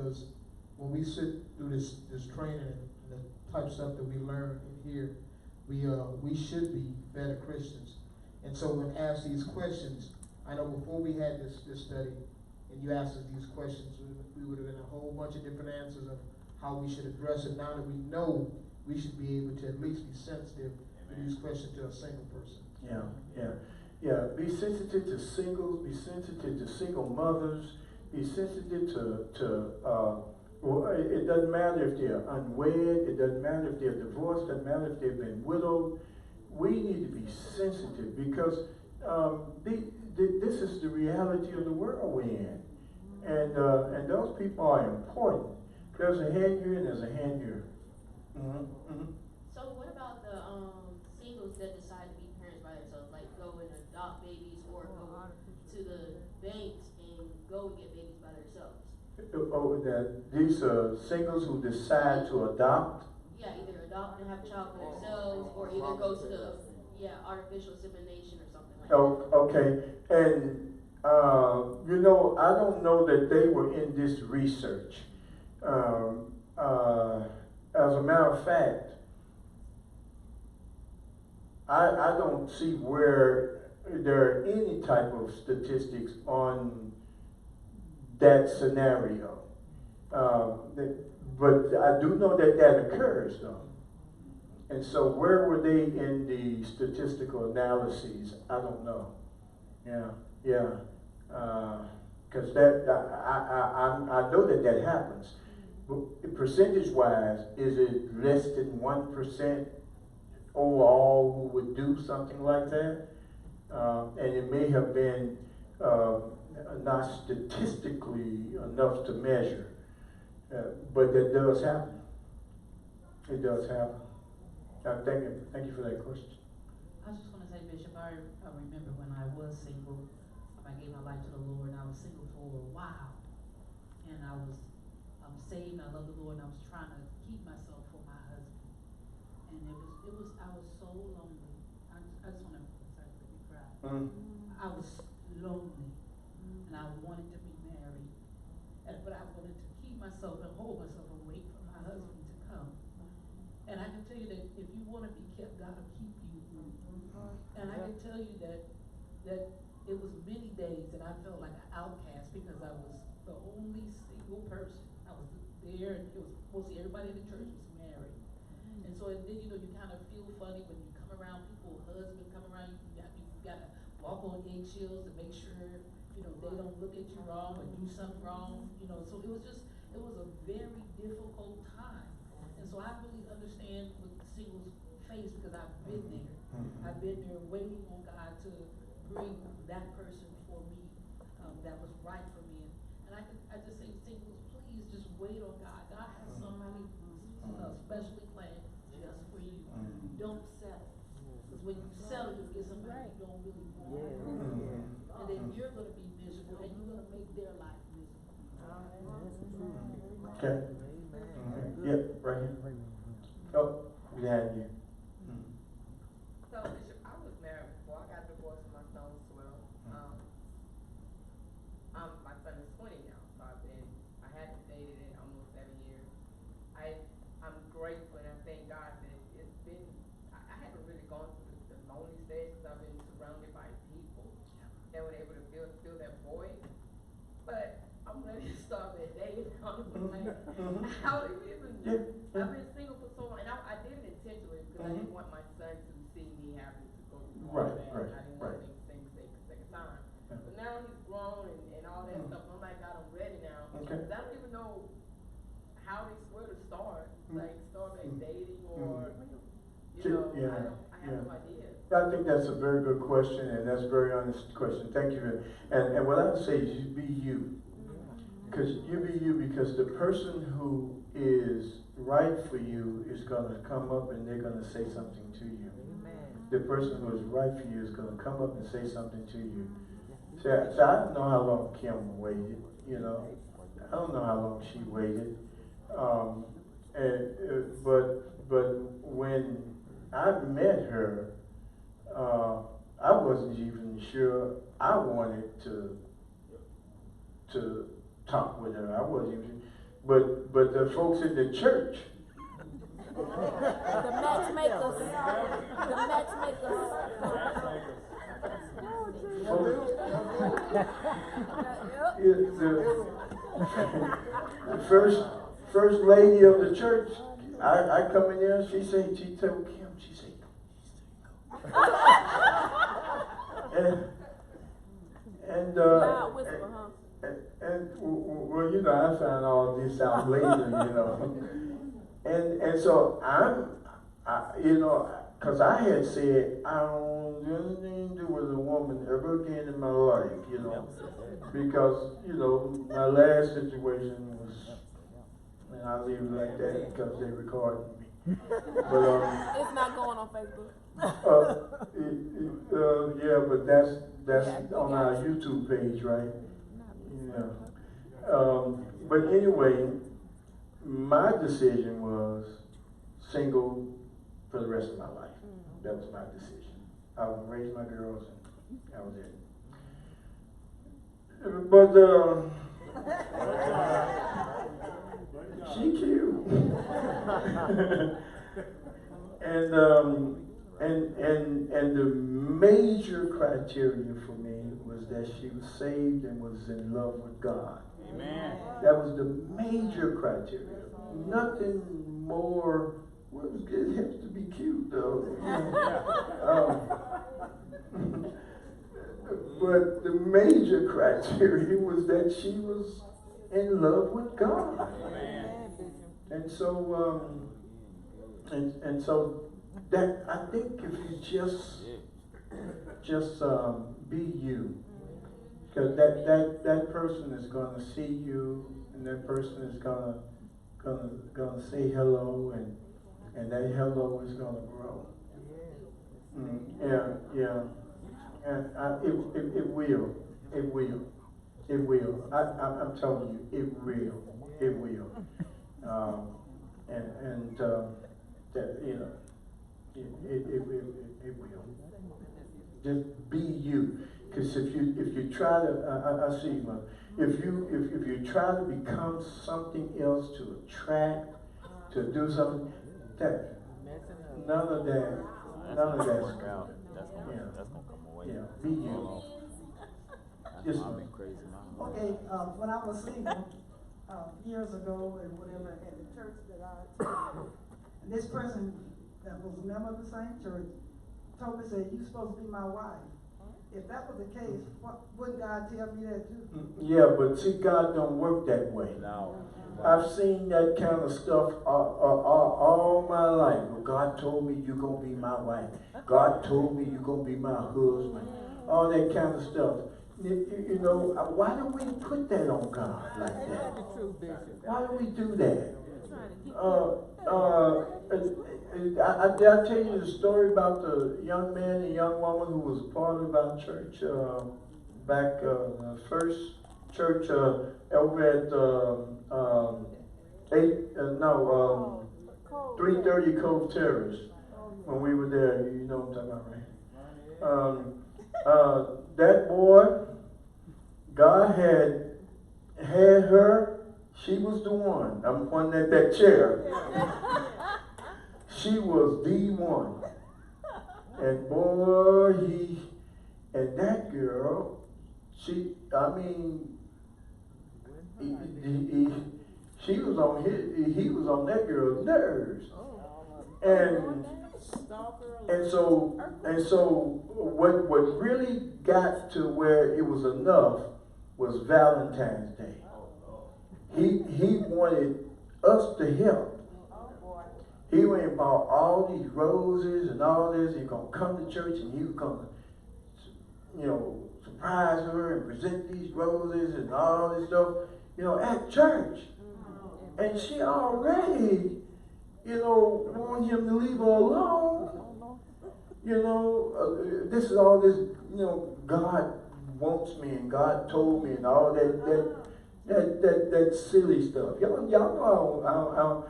because when we sit through this training and the type of stuff that we learn in here, we should be better Christians. And so when asked these questions, I know before we had this study, and you asked us these questions, we would have been a whole bunch of different answers of how we should address it. Now that we know, we should be able to at least be sensitive to these questions to a single person. Yeah. Be sensitive to singles. Be sensitive to single mothers. Be sensitive to well, it doesn't matter if they're unwed. It doesn't matter if they're divorced. It doesn't matter if they've been widowed. We need to be sensitive because this is the reality of the world we're in, and those people are important. There's a hand here and there's a hand here. So what about the singles that decide to be parents by themselves, like go and adopt babies or go to the banks and go and get babies by themselves? These are singles who decide to adopt? Yeah, either adopt and have a child for themselves or either go to the artificial insemination or something like that. Okay. And I don't know that they were in this research. As a matter of fact, I don't see where there are any type of statistics on that scenario. But I do know that occurs, though. And so where were they in the statistical analyses? I don't know. Because I know that happens. But percentage-wise, is it less than 1% overall who would do something like that? And it may have been not statistically enough to measure, but that does happen. It does happen. Thank you for that question. I was just going to say, Bishop, I remember when I was single, I gave my life to the Lord, and I was single for a while, and I'm saved, I love the Lord, and I was trying to keep myself for my husband, and I was so lonely. I just want to, sorry, let me cry. I was lonely, and I wanted to be married, but I wanted to keep myself and hold myself away from my husband to come. And I can tell you that if you want to be kept, God will keep you. And I can tell you that it was many days that I felt like an outcast because I was the only single person. I was there, and it was mostly everybody in the church was married. And so then you kind of feel funny when you come around people, husband come around, you got to walk on eggshells to make sure they don't look at you wrong or do something wrong. So it was a very difficult time. And so I really understand what the singles face because I've been there. I've been there waiting on God to bring that person for me that was right for me. And I just say, singles, please just wait on God. God has somebody specially planned just for you. Don't settle. Because when you settle, you get somebody you don't really want. And then you're going to be miserable and you're going to make their life miserable. Okay. Yep, right here. Oh, behind you. So, Bishop, I was married before. I got divorced when my son was 12. My son is 20 now, so I hadn't dated in almost 7 years. I'm grateful and I thank God that it's been, I haven't really gone through the lonely stage because I've been surrounded by people that were able to fill that void. But I'm ready to start that day. I've been single for so long, and I did it intentionally because I didn't want my son to see me having to go through all that. I didn't want to make the same mistake the second time. But now he's grown and all that stuff. I'm like, God, I'm ready now. Because I don't even know where to start. Like, start like dating or, I have no idea. I think that's a very good question, and that's a very honest question. Thank you. And what I would say is you be you. Because you be you, because the person who is right for you is going to come up and they're going to say something to you. The person who is right for you is going to come up and say something to you. So I don't know how long Kim waited, I don't know how long she waited. But when I met her, I wasn't even sure I wanted to talk with her. I wasn't even, But the folks in the church, The matchmakers. The matchmakers. the first lady of the church, I come in there, she told Kim, she said, Loud whisper, huh? well, you know, I found all this out later, you know. And so you know, because I had said, I don't do anything to do with a woman ever again in my life, you know. Because, you know, my last situation was, and I'll leave it like that because they recorded me. But, It's not going on Facebook. yeah, but that's on our YouTube page, right? Yeah. But anyway, my decision was single for the rest of my life. That was my decision. I would raise my girls, and that was it. But she cute. And the major criteria for me was that she was saved and was in love with God. Amen. That was the major criteria. Nothing more. Well, it has to be cute, though. But the major criteria was that she was in love with God. Amen. And so, and so that I think if you just be you, because that person is going to see you, and that person is gonna say hello, and that hello is going to grow. Yeah. And it will. I'm telling you, it will. That, you know, it will. Just be you. Because if you try to, I see, man. If you try to become something else to attract, to do something, none of that's work out. That's gonna come away. Yeah, be you. Just I've been crazy, man. Okay, when I was single, years ago and whatever, at the church that I attended, and this person that was a member of the same church told me, said, "You supposed to be my wife." If that was the case, wouldn't God tell me that too? Yeah, but see, God don't work that way. No. I've seen that kind of stuff all my life. Well, God told me you're going to be my wife. God told me you're going to be my husband. All that kind of stuff. You know, why do we put that on God like that? Why do we do that? I'll tell you the story about the young man and young woman who was part of our church back the first church over at 330 Cove Terrace when we were there. You know what I'm talking about, right? That boy, God had her. She was the one. I'm pointing at that chair. She was the one. And boy, and that girl, she was on he was on that girl's nerves. And so what really got to where it was enough was Valentine's Day. He wanted us to help. He went and bought all these roses and all this. He's going to come to church and he was going to, you know, surprise her and present these roses and all this stuff, you know, at church. And she already, you know, wanted him to leave her alone. You know, this is all this, you know, God wants me and God told me and all that silly stuff. Y'all know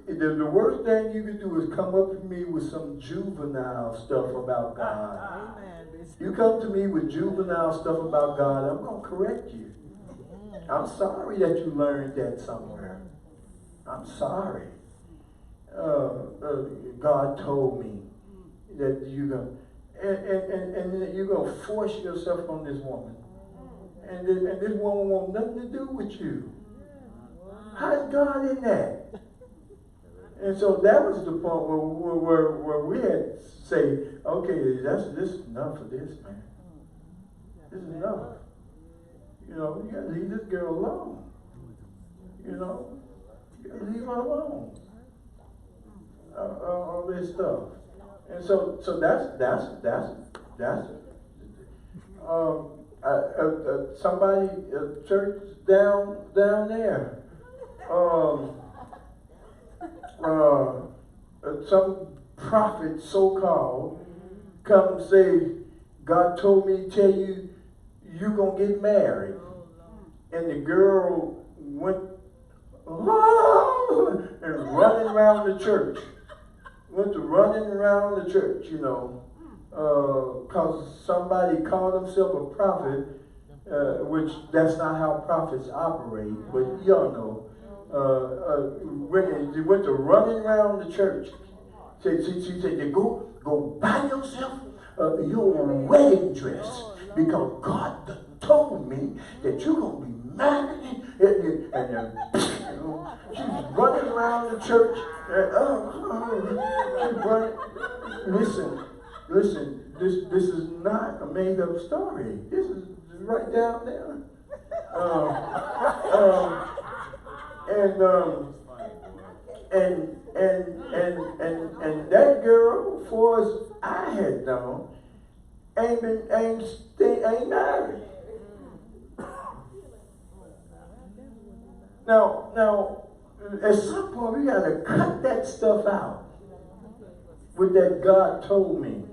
the worst thing you can do is come up to me with some juvenile stuff about God. You come to me with juvenile stuff about God, I'm going to correct you. I'm sorry that you learned that somewhere. I'm sorry. God told me that you're going and that you're going to force yourself on this woman. And this woman wants nothing to do with you. How's God in that? And so that was the point where we had to say, okay, this is enough of this, man. This is enough. You know, you gotta leave this girl alone. You know, you gotta leave her alone. All this stuff. And so that's somebody, a church down there. Some prophet, so-called, come and say, God told me to tell you, you're going to get married. And the girl went and running around the church. Went to running around the church, you know, because somebody called himself a prophet, which that's not how prophets operate, but y'all know. When they went to running around the church, she said, go buy yourself your wedding dress, because God told me that you're going to be married. And she's running around the church. She's running. Listen, this is not a made-up story. This is right down there. And that girl, for as I had known, ain't married. Now, at some point we gotta cut that stuff out with that God told me.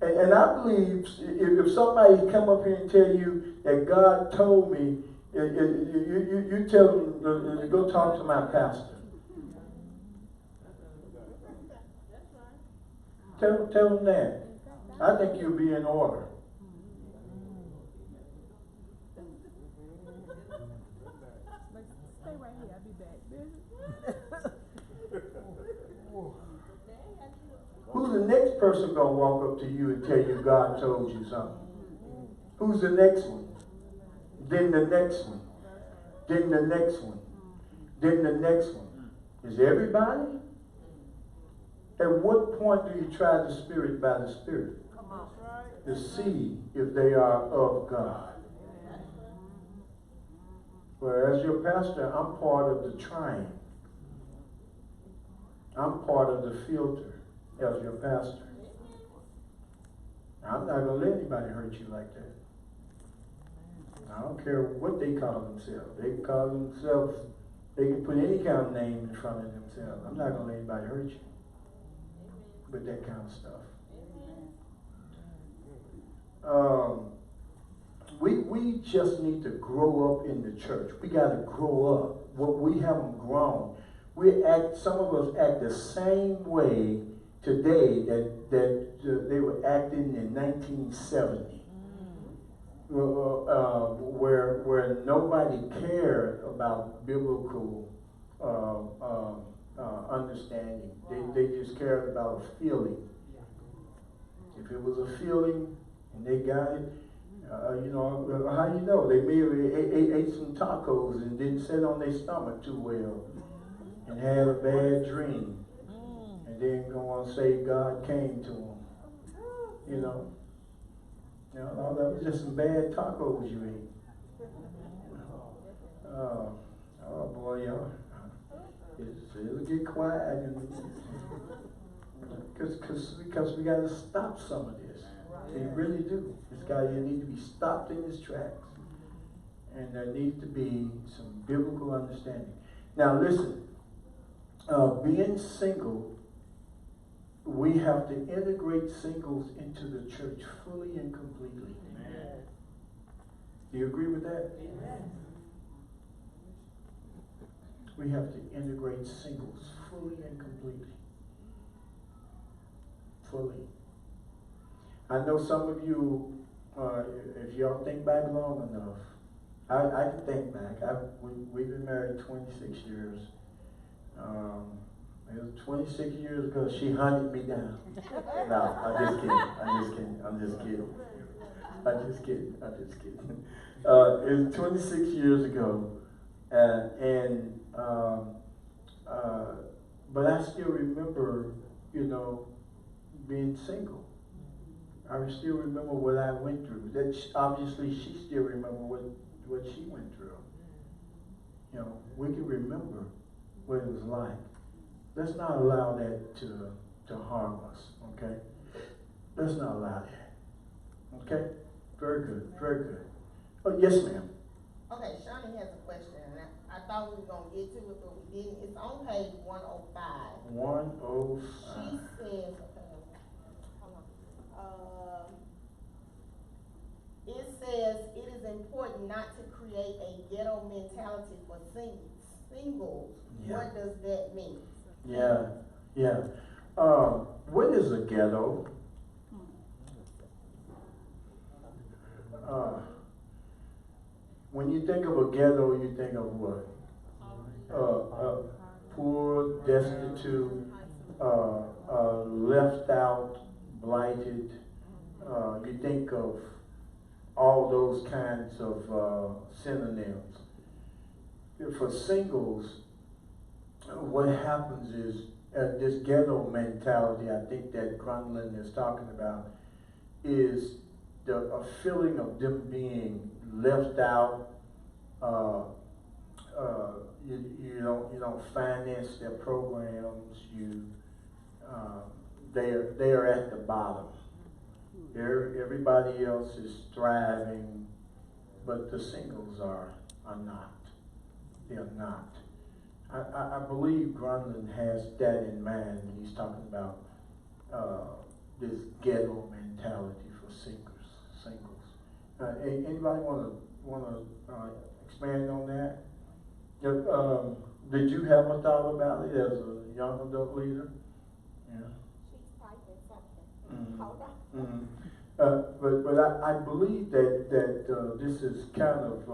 And I believe if somebody come up here and tell you that God told me, you tell them to go talk to my pastor. Tell them that. I think you'll be in order. Stay right here. I'll be back. Who's the next person gonna walk up to you and tell you God told you something? Who's the next one? Then the next one. Then the next one. Then the next one. Is everybody? At what point do you try the Spirit by the Spirit? To see if they are of God. Well, as your pastor, I'm part of the trying. I'm part of the filter as your pastor. I'm not going to let anybody hurt you like that. I don't care what they call themselves. They can call themselves, they can put any kind of name in front of themselves. I'm not going to let anybody hurt you with that kind of stuff. We just need to grow up in the church. We got to grow up. What we haven't grown. Some of us act the same way today that they were acting in 1970, where nobody cared about biblical understanding. They just cared about a feeling. If it was a feeling and they got it, how you know? They maybe ate some tacos and didn't sit on their stomach too well and had a bad dream. And then go on and say God came to them. You know, no, that was just some bad tacos you ate. Oh boy, y'all. It'll get quiet because we got to stop some of this. We really do. This guy here needs to be stopped in his tracks, and there needs to be some biblical understanding. Now, listen. Being single, we have to integrate singles into the church fully and completely. Amen. Do you agree with that? Amen. We have to integrate singles fully and completely. Fully. I know some of you if y'all think back long enough, I can think back. We've been married 26 years. It was 26 years ago. She hunted me down. No, I'm just kidding. I'm just kidding. It was 26 years ago, but I still remember, being single. I still remember what I went through. Obviously, she still remember what she went through. We can remember what it was like. Let's not allow that to harm us, okay? Let's not allow that. Okay? Very good, very good. Oh, yes, ma'am. Okay, Shawnee has a question, and I thought we were gonna get to it, but we didn't. It's on page 105. 105. She says, hold on. It says it is important not to create a ghetto mentality for singles. Yeah. What does that mean? Yeah. What is a ghetto? When you think of a ghetto, you think of what? Poor, destitute, left out, blighted. You think of all those kinds of synonyms. For singles, what happens is this ghetto mentality, I think that Grundlin is talking about, is a feeling of them being left out. You don't finance their programs. They are at the bottom. Everybody else is thriving, but the singles are not. They are not. I believe Grundlin has that in mind when he's talking about this ghetto mentality for singles. Anybody want to expand on that? Did you have a thought about it as a young adult leader? Yeah. She's typing something. Mm-hmm. Hold on. Mm-hmm. But I believe that this is kind of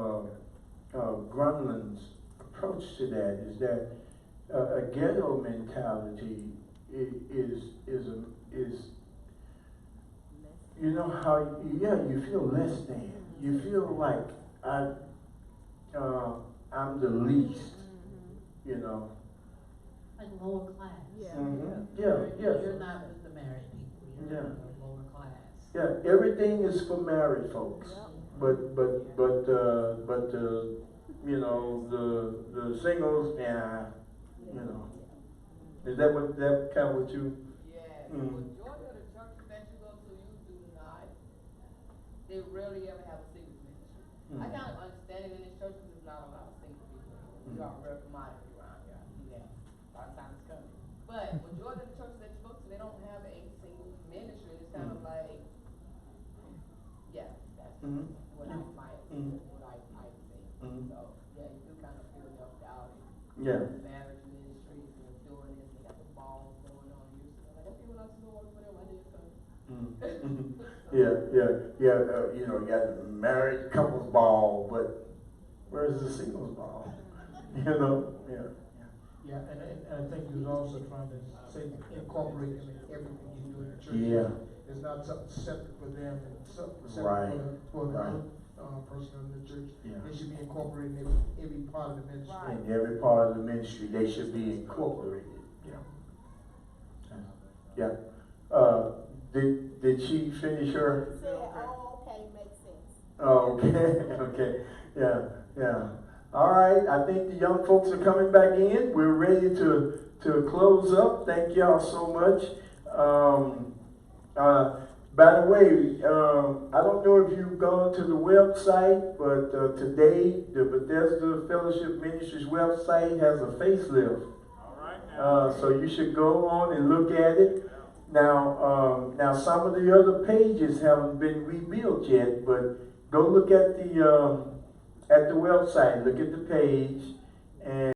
Grundlin's approach to that, is that a ghetto mentality is how you feel less than. You feel like I'm the least. Like lower class. Yeah. Mm-hmm. You're not with the married people. You're lower class. Yeah, everything is for married folks. But the singles, is that kind of what you? Yeah. Mm. Majority of the churches that you go to, you do not. They rarely ever have a singles ministry. Mm. I kind of understand it in this church because there's not a lot of single people. We are a rare commodity around here. Yeah. A lot of times it's coming. But majority of the churches that you go to, they don't have a singles ministry. It's kind of like, that's what I might, what I might think. So, yeah, you do kind of feel left out. Marriage ministries and doing this, they got the balls going on. You're like, okay, well, I still work for them. I did something. You got the married couples ball, but where's the singles ball? Yeah, and I think he was also trying to say incorporate them in everything you do in the church. Yeah. It's not something separate for them and something Right. separate for the Right. other person in the church. Yeah. They should be incorporated in every part of the ministry. Right. In every part of the ministry, they should be incorporated. Did she finish her? She said, oh, okay, makes sense. Oh, okay. Yeah. All right, I think the young folks are coming back in. We're ready to close up. Thank y'all so much. By the way, I don't know if you've gone to the website, but today the Bethesda Fellowship Ministries website has a facelift. All right. So you should go on and look at it. Now some of the other pages haven't been rebuilt yet, but go look at the website. Look at the page and